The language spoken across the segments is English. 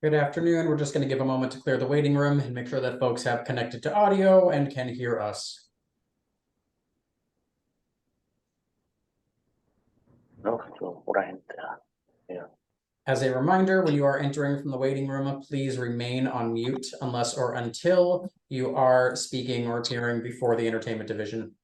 Good afternoon. We're just going to give a moment to clear the waiting room and make sure that folks have connected to audio and can hear us. As a reminder, when you are entering from the waiting room, please remain on mute unless or until you are speaking or appearing before the entertainment division.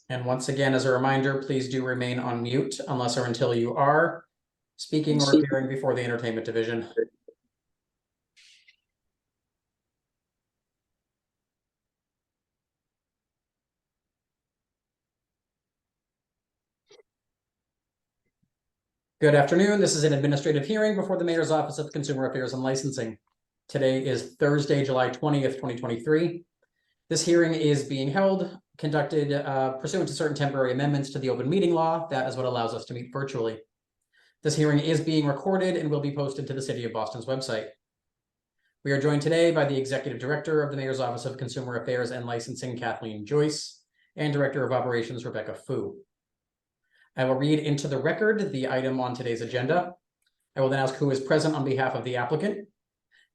And once again, as a reminder, please do remain on mute unless or until you are speaking or appearing before the entertainment division. Good afternoon. This is an administrative hearing before the Mayor's Office of Consumer Affairs and Licensing. Today is Thursday, July 20th, 2023. This hearing is being conducted pursuant to certain temporary amendments to the open meeting law. That is what allows us to meet virtually. This hearing is being recorded and will be posted to the City of Boston's website. We are joined today by the Executive Director of the Mayor's Office of Consumer Affairs and Licensing, Kathleen Joyce, and Director of Operations, Rebecca Fu. I will read into the record the item on today's agenda. I will then ask who is present on behalf of the applicant.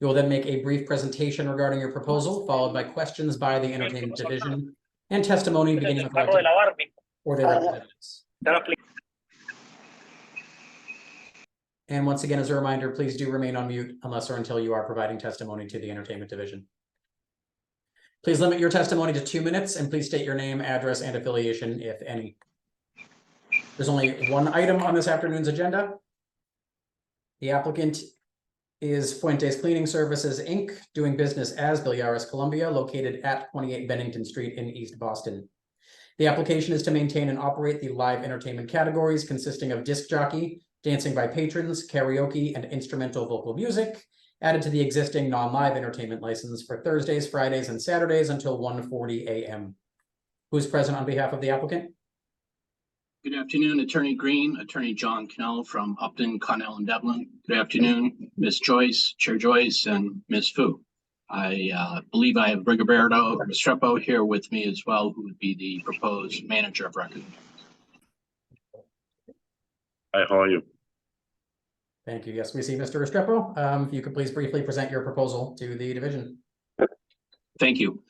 You will then make a brief presentation regarding your proposal, followed by questions by the entertainment division and testimony beginning with elected or their representatives. And once again, as a reminder, please do remain on mute unless or until you are providing testimony to the entertainment division. Please limit your testimony to 2 minutes and please state your name, address, and affiliation, if any. There's only one item on this afternoon's agenda. The applicant is Fuentes Cleaning Services, Inc., doing business as Billaris Columbia, located at 28 Bennington Street in East Boston. The application is to maintain and operate the live entertainment categories consisting of disc jockey, dancing by patrons, karaoke, and instrumental vocal music, added to the existing non-live entertainment license for Thursdays, Fridays, and Saturdays until 1:40 a.m. Who's present on behalf of the applicant? Good afternoon, Attorney Green, Attorney John Cannell from Upton, Connell, and Devlin. Good afternoon, Ms. Joyce, Chair Joyce, and Ms. Fu. I believe I have Rigoberto Restrepo here with me as well, who would be the proposed manager of record. Hi, how are you? Thank you. Yes, we see Mr. Restrepo. If you could please briefly present your proposal to the division. Thank you.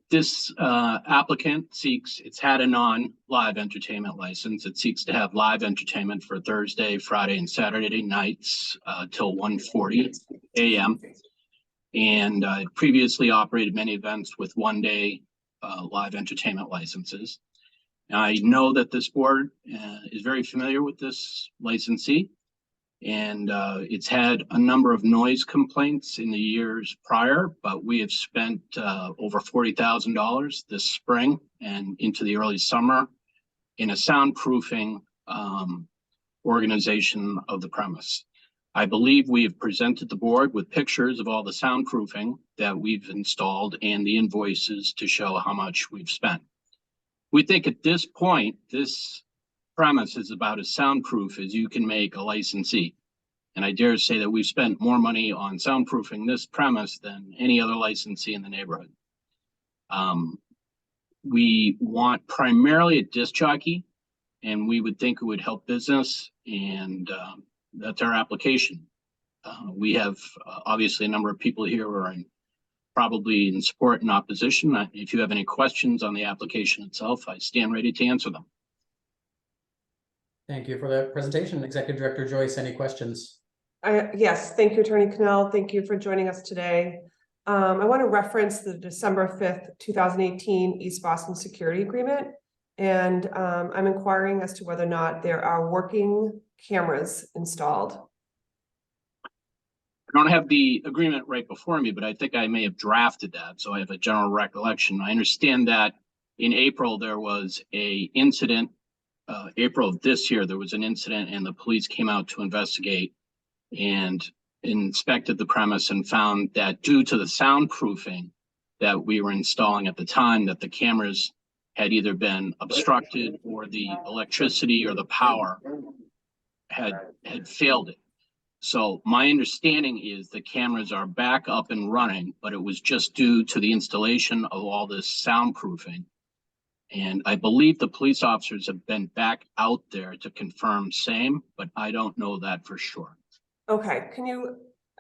This applicant it's had a non-live entertainment license. It seeks to have live entertainment for Thursday, Friday, and Saturday nights till 1:40 a.m. And previously operated many events with one-day live entertainment licenses. I know that this board is very familiar with this licensee, and it's had a number of noise complaints in the years prior, but we have spent over $40,000 this spring and into the early summer in a soundproofing organization of the premise. I believe we have presented the board with pictures of all the soundproofing that we've installed and the invoices to show how much we've spent. We think at this point, this premise is about as soundproof as you can make a licensee. And I dare say that we've spent more money on soundproofing this premise than any other licensee in the neighborhood. We want primarily a disc jockey, and we would think it would help business, and that's our application. We have obviously a number of people here who are probably in support and opposition. If you have any questions on the application itself, I stand ready to answer them. Thank you for that presentation. Executive Director Joyce, any questions? Yes, thank you, Attorney Cannell. Thank you for joining us today. I want to reference the December 5th, 2018 East Boston Security Agreement. And I'm inquiring as to whether or not there are working cameras installed. I don't have the agreement right before me, but I think I may have drafted that, so I have a general recollection. I understand that in April there was an incident. April of this year, there was an incident and the police came out to investigate and inspected the premise and found that due to the soundproofing, that we were installing at the time, that the cameras had either been obstructed or the electricity or the power had failed it. So my understanding is the cameras are back up and running, but it was just due to the installation of all this soundproofing. And I believe the police officers have been back out there to confirm same, but I don't know that for sure. Okay,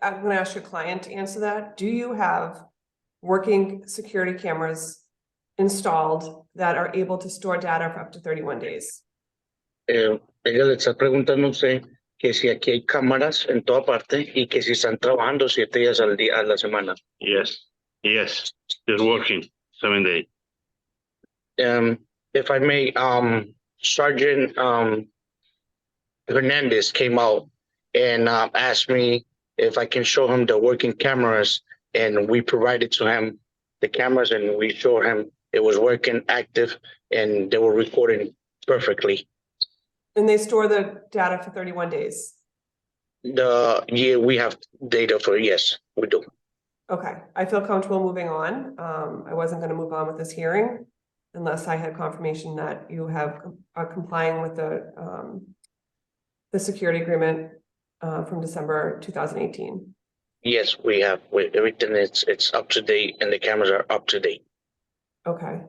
I'm gonna ask your client to answer that. Do you have working security cameras installed that are able to store data for up to 31 days? Ella le está preguntando a usted que si aquí hay cámaras en toda parte y que si están trabajando 7 días al día a la semana. Yes, they're working 7 days. If I may, Sergeant Hernandez came out and asked me if I can show him the working cameras, and we provided to him the cameras and we showed him it was working active and they were recording perfectly. And they store the data for 31 days? We have data for, yes, we do. Okay, I feel comfortable moving on. I wasn't gonna move on with this hearing unless I had confirmation that you are complying with the security agreement from December 2018. Yes, we have. Everything it's up to date and the cameras are up to date. Okay.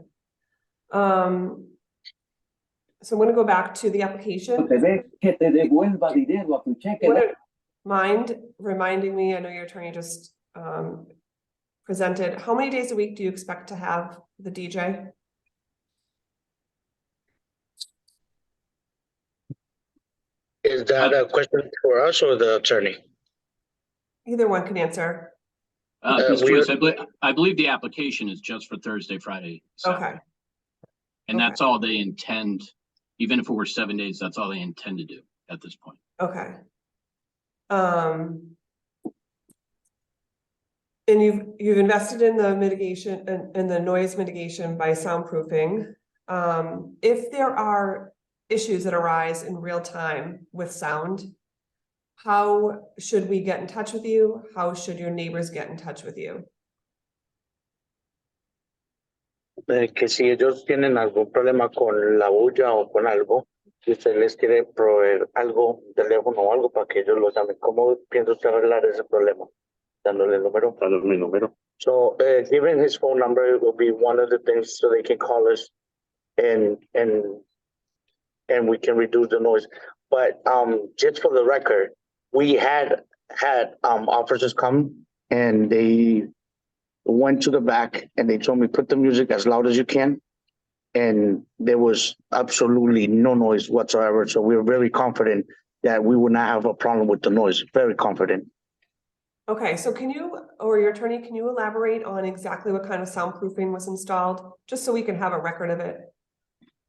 So I'm gonna go back to the application. Que te devuelva dinero a tu cheque. Would mind reminding me, I know your attorney just presented, how many days a week do you expect to have the DJ? Is that a question for us or the attorney? Either one can answer. Mr. Lewis, I believe the application is just for Thursday, Friday, Saturday. Okay, And that's all they intend, even if it were 7 days, that's all they intend to do at this point. okay. And you've invested in the mitigation and the noise mitigation by soundproofing. If there are issues that arise in real time with sound, how should we get in touch with you? How should your neighbors get in touch with you? Que si ellos tienen algún problema con la bulla o con algo, si usted les quiere proveer algo, un teléfono o algo para que ellos lo llamen. ¿Cómo piensa usted arreglar ese problema? Dándole el número. Dale mi número. So giving his phone number will be one of the things so they can call us and we can reduce the noise. But just for the record, we had officers come and they went to the back and they told me put the music as loud as you can, and there was absolutely no noise whatsoever. So we were very confident that we would not have a problem with the noise. Very confident. Okay, so can you, or your attorney, can you elaborate on exactly what kind of soundproofing was installed, just so we can have a record of it?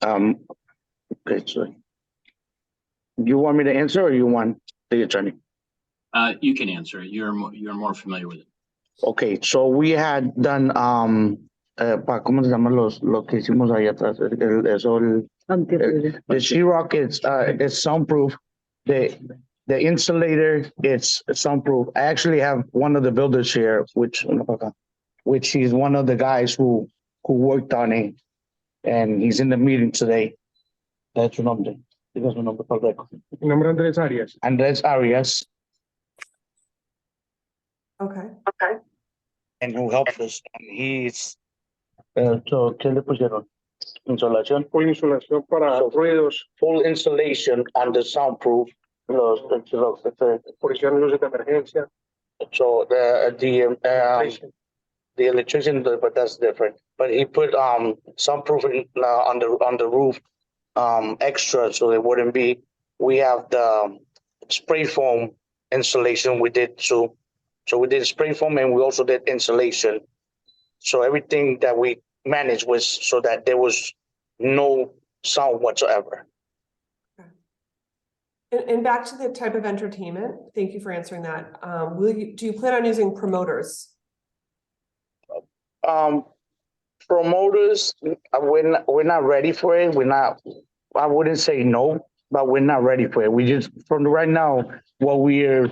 Okay, so you want me to answer or you want the attorney? You can answer it. You're more familiar with it. Okay, so we had done ¿cómo se llaman lo que hicimos ahí atrás? The sheetrock it's soundproof. The insulator it's soundproof. I actually have one of the builders here, which he's one of the guys who worked on it, and he's in the meeting today. That's your nombre. Diga su nombre para el récord. Mi nombre es Andrés Arias. Andrés Arias, Okay, and who helps us. And he's so ¿qué le pusieron? Insolación. Full insulación para So- ruidos, Full installation on the soundproof. So posiciones luces de emergencia. the electrician, but that's different. But he put soundproofing on the roof extra, so it wouldn't be. We have the spray foam installation we did too. So we did spray foam and we also did insulation. So everything that we managed was so that there was no sound whatsoever. and back to the type of entertainment, thank you for answering that. Do you plan on using promoters? Promoters, we're not ready for it. I wouldn't say no, but we're not ready for it. We just, from right now, what we're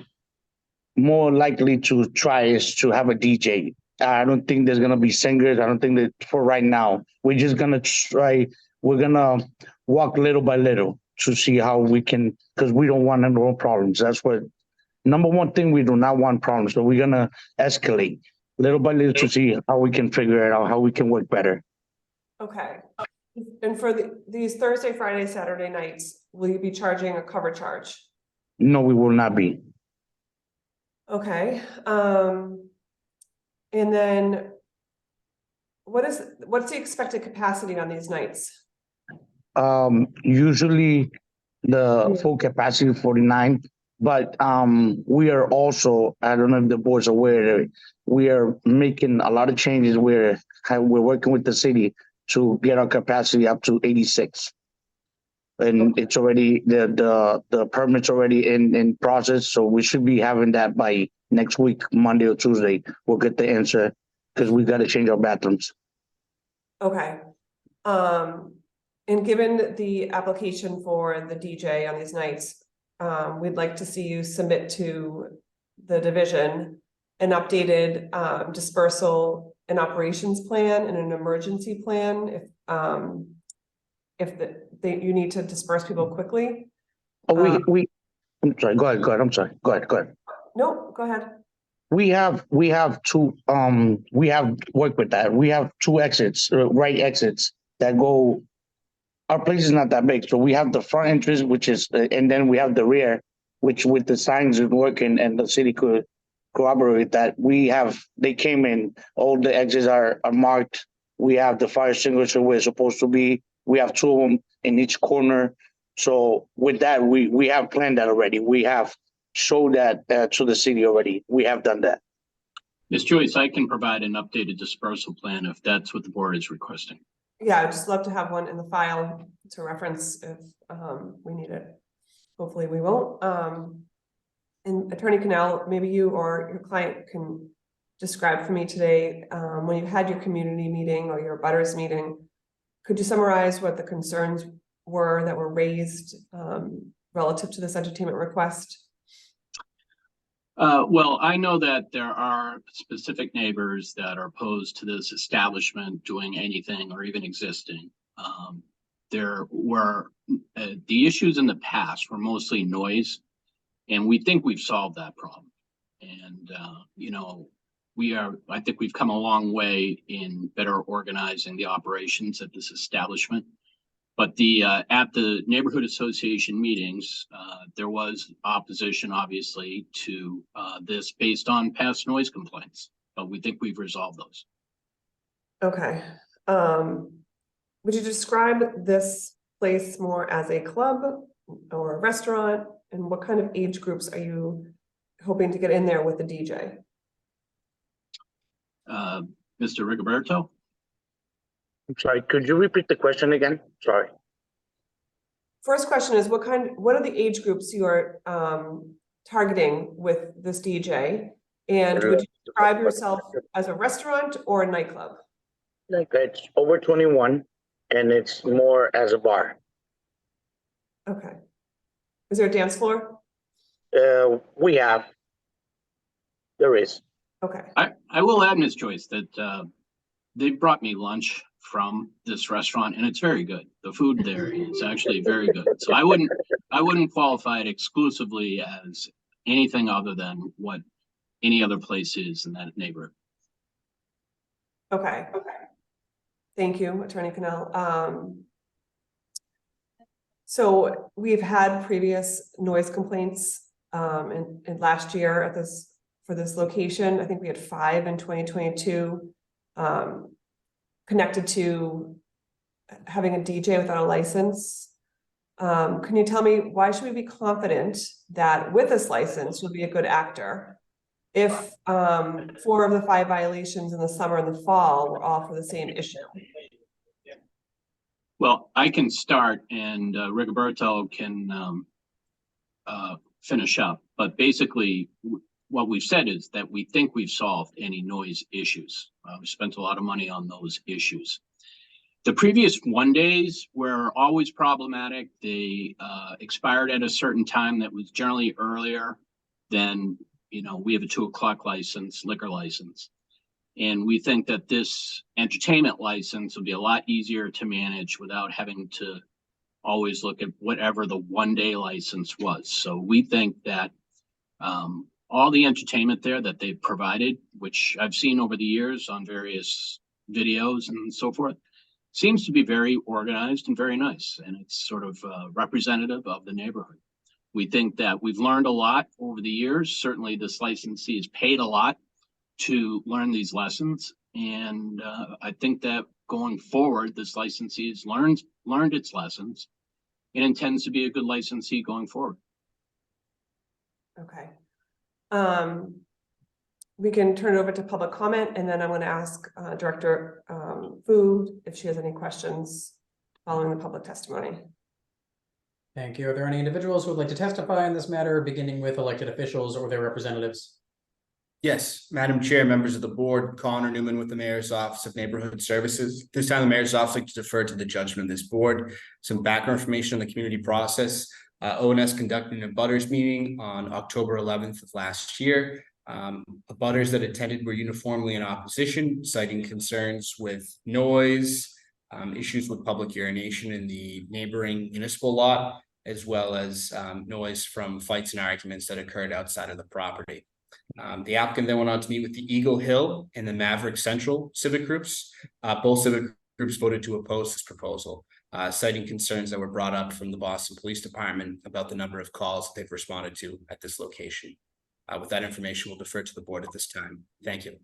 more likely to try is to have a DJ I don't think there's gonna be singers. I don't think that for right now. We're just gonna try. We're gonna walk little by little to see how we can, because we don't want no problems. That's what number one thing, we do not want problems. So we're gonna escalate little by little to see how we can figure it out, how we can work better. Okay. And for these Thursday, Friday, Saturday nights, will you be charging a cover charge? No, we will not be. Okay, and then what's the expected capacity on these nights? Usually the full capacity 49, but we are also, I don't know if the board's aware, we are making a lot of changes. We're working with the city to get our capacity up to 86. And it's already, the permit's already in process, so we should be having that by next week, Monday or Tuesday. We'll get the answer, because we got to change our bathrooms. Okay, and given the application for the DJ on these nights, we'd like to see you submit to the division an updated dispersal and operations plan and an emergency plan if you need to disperse people quickly. Oh, I'm sorry, go ahead, I'm sorry, go ahead. No, go ahead. We have two, we have worked with that. We have two exits, right exits that go, our place is not that big. So we have the front entrance, which is, and then we have the rear, which with the signs is working, and the city could corroborate that. They came in, all the exits are marked. We have the fire extinguisher where it's supposed to be. We have two of them in each corner. So with that, we have planned that already. We have showed that to the city already. We have done that. Ms. Joyce, I can provide an updated dispersal plan if that's what the board is requesting. Yeah, I'd just love to have one in the file to reference if we need it. Hopefully we won't. And Attorney Cannell, maybe you or your client can describe for me today, when you had your community meeting or your butters meeting, could you summarize what the concerns were that were raised relative to this entertainment request? Well, I know that there are specific neighbors that are opposed to this establishment doing anything or even existing. There were the issues in the past were mostly noise, and we think we've solved that problem. And I think we've come a long way in better organizing the operations at this establishment. But at the neighborhood association meetings, there was opposition, obviously, to this based on past noise complaints. But we think we've resolved those. Okay. Would you describe this place more as a club or a restaurant? And what kind of age groups are you hoping to get in there with the DJ? Mr. Rigoberto? I'm sorry, could you repeat the question again? Sorry. First question is what are the age groups you are targeting with this DJ? And would you describe yourself as a restaurant or a nightclub? Like it's over 21 and it's more as a bar. Okay. Is there a dance floor? There is. Okay. I will add, Ms. Joyce, that they brought me lunch from this restaurant, and it's very good. The food there is actually very good. So I wouldn't qualify it exclusively as anything other than what any other place is in that neighborhood. Okay. Thank you, Attorney Cannell. So we've had previous noise complaints in last year for this location. I think we had 5 in 2022 connected to having a DJ without a license. Can you tell me why should we be confident that with this license you'll be a good actor if 4 of the 5 violations in the summer and the fall were all for the same issue? Well, I can start, and Rigoberto can finish up. But basically, what we've said is that we think we've solved any noise issues. We spent a lot of money on those issues. The previous 1 days were always problematic. They expired at a certain time that was generally earlier than, we have a 2 o'clock license, liquor license. And we think that this entertainment license will be a lot easier to manage without having to always look at whatever the 1-day license was. So we think that all the entertainment there that they've provided, which I've seen over the years on various videos and so forth, seems to be very organized and very nice. And it's sort of representative of the neighborhood. We think that we've learned a lot over the years. Certainly this licensee has paid a lot to learn these lessons. And I think that going forward, this licensee has learned its lessons and intends to be a good licensee going forward. Okay. We can turn it over to public comment, and then I'm going to ask Director Fu if she has any questions following the public testimony. Thank you. Are there any individuals who would like to testify on this matter, beginning with elected officials or their representatives? Yes, Madam Chair, members of the board, Connor Newman with the Mayor's Office of Neighborhood Services. This time, the Mayor's Office like to defer to the judgment of this board. Some background information on the community process. ONS conducted an abutters meeting on October 11th of last year. Abutters that attended were uniformly in opposition, citing concerns with noise, issues with public urination in the neighboring municipal lot, as well as noise from fights and arguments that occurred outside of the property. The applicant then went on to meet with the Eagle Hill and the Maverick Central civic groups. Both civic groups voted to oppose this proposal, citing concerns that were brought up from the Boston Police Department about the number of calls that they've responded to at this location. With that information, we'll defer to the board at this time. Thank you.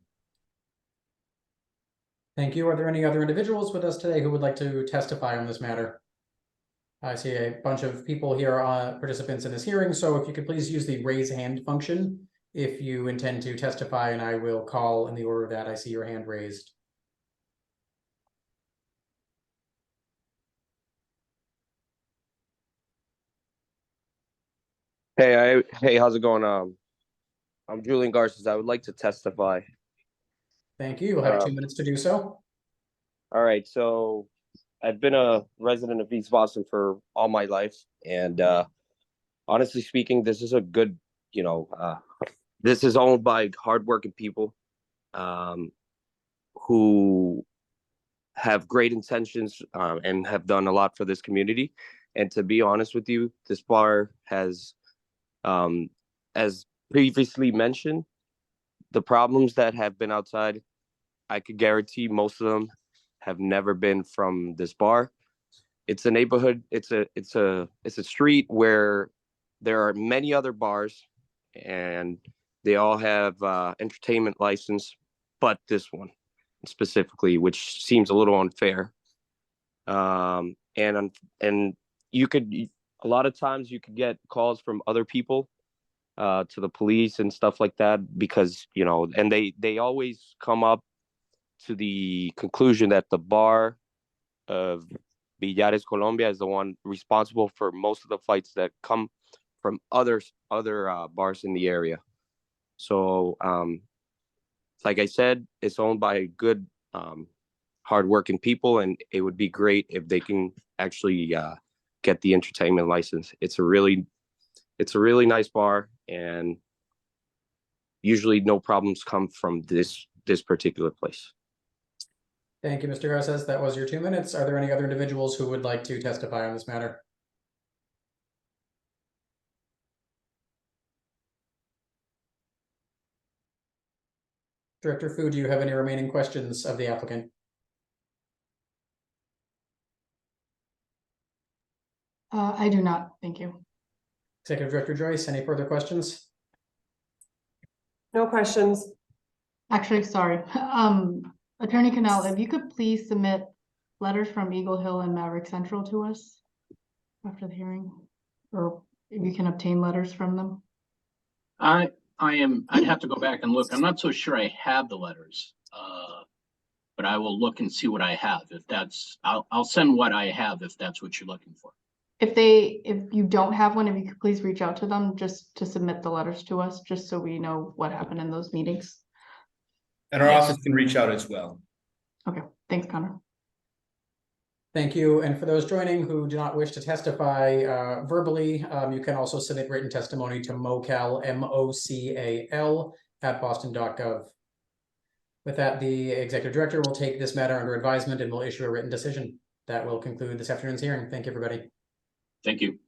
Thank you. Are there any other individuals with us today who would like to testify on this matter? I see a bunch of people here, participants in this hearing, so if you could please use the raise hand function if you intend to testify, and I will call in the order that I see your hand raised. Hey, how's it going? I'm Julian Garces. I would like to testify. Thank you. You'll have 2 minutes to do so. All right, so I've been a resident of East Boston for all my life, and honestly speaking, this is a good, this is owned by hardworking people who have great intentions and have done a lot for this community. And to be honest with you, this bar has, as previously mentioned, the problems that have been outside, I could guarantee most of them have never been from this bar. It's a neighborhood, it's a street where there are many other bars and they all have entertainment license, but this one specifically, which seems a little unfair. And you could, a lot of times you could get calls from other people to the police and stuff like that, because, and they always come up to the conclusion that the bar of Villares, Colombia is the one responsible for most of the fights that come from other bars in the area. So, like I said, it's owned by good, hardworking people, and it would be great if they can actually get the entertainment license. It's a really nice bar, and usually no problems come from this particular place. Thank you, Mr. Garces. That was your 2 minutes. Are there any other individuals who would like to testify on this matter? Director Fu, do you have any remaining questions of the applicant? I do not, thank you. Executive Director Joyce, any further questions? No questions. Actually, sorry. Attorney Canal, if you could please submit letters from Eagle Hill and Maverick Central to us after the hearing, or if you can obtain letters from them. I'd have to go back and look. I'm not so sure I have the letters, but I will look and see what I have. I'll send what I have if that's what you're looking for. If you don't have one, if you could please reach out to them just to submit the letters to us, just so we know what happened in those meetings. And our office can reach out as well. Okay, thanks, Connor. Thank you. And for those joining who do not wish to testify verbally, you can also submit written testimony to mocal, MOCAL, @boston.gov. With that, the executive director will take this matter under advisement and will issue a written decision. That will conclude this afternoon's hearing. Thank you, everybody. Thank you.